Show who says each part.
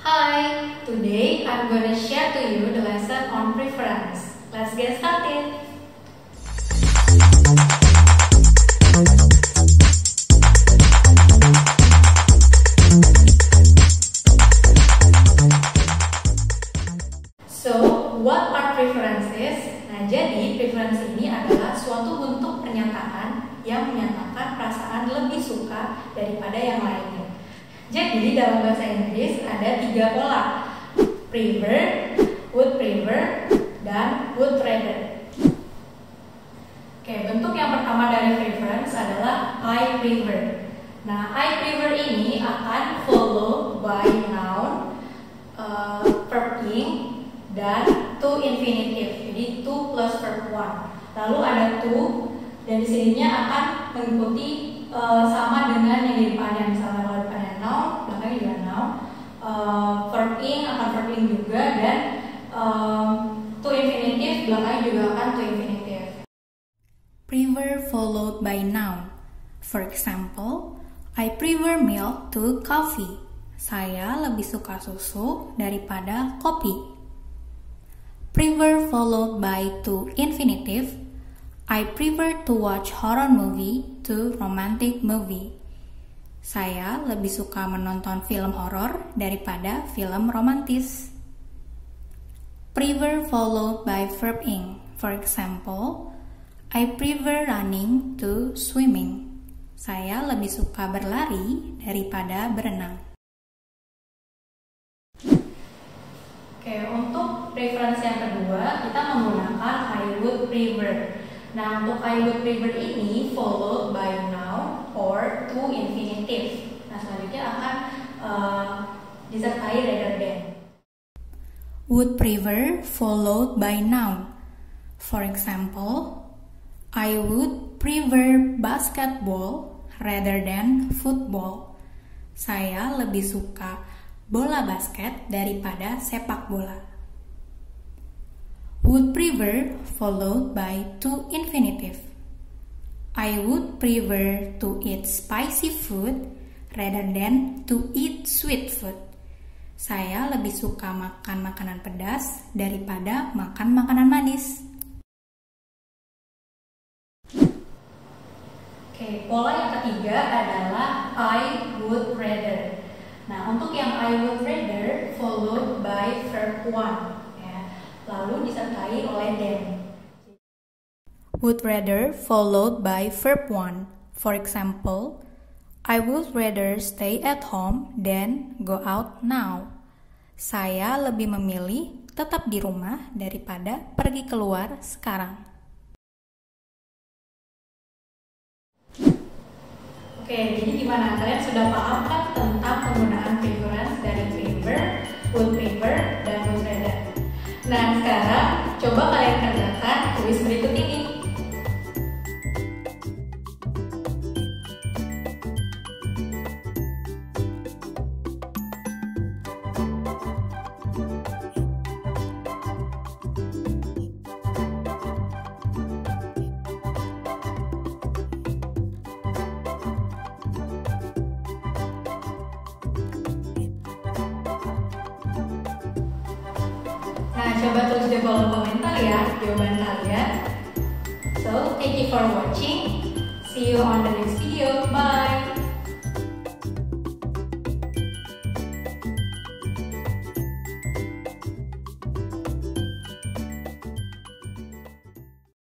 Speaker 1: Hi, today I'm gonna share to you the lesson on preference. Let's get started. So, what are preferences? Nah, jadi preference ini adalah suatu bentuk pernyataan yang menyatakan perasaan lebih suka daripada yang lainnya. Jadi dalam bahasa Inggris ada 3 pola, prefer, would prefer, dan would rather. Oke, bentuk yang pertama dari preference adalah I prefer. Nah, I prefer ini akan follow by noun, verb ing, dan to infinitive. Jadi to plus verb one. Lalu ada to, dan di sininya akan mengikuti sama dengan yang di depannya. Misalnya kalau depannya noun, belakangnya juga noun. Verb ing akan verb ing juga, dan to infinitive belakangnya juga akan to infinitive.
Speaker 2: Prefer followed by noun. For example, I prefer milk to coffee. Saya lebih suka susu daripada kopi. Prefer followed by to infinitive. I prefer to watch horror movie to romantic movie. Saya lebih suka menonton film horor daripada film romantis. Prefer followed by verb ing. For example, I prefer running to swimming. Saya lebih suka berlari daripada berenang.
Speaker 1: Oke, untuk preference yang kedua, kita menggunakan I would prefer. Nah, untuk I would prefer ini followed by noun or to infinitive. Nah, selanjutnya akan disertai rather than.
Speaker 2: Would prefer followed by noun. For example, I would prefer basketball rather than football. Saya lebih suka bola basket daripada sepak bola. Would prefer followed by to infinitive. I would prefer to eat spicy food rather than to eat sweet food. Saya lebih suka makan makanan pedas daripada makan makanan manis.
Speaker 1: Oke, pola yang ketiga adalah I would rather. Nah, untuk yang I would rather followed by verb one, ya, lalu disertai oleh than.
Speaker 2: Would rather followed by verb one. For example, I would rather stay at home than go out now. Saya lebih memilih tetap di rumah daripada pergi keluar sekarang.
Speaker 1: Oke, jadi gimana? Kalian sudah paham kan tentang penggunaan preference dari prefer, would prefer, dan would rather? Nah, sekarang coba kalian kerjakan kuis berikut ini. Nah, coba tulis di kolom komentar ya jawaban kalian. So, thank you for watching. See you on the next video. Bye.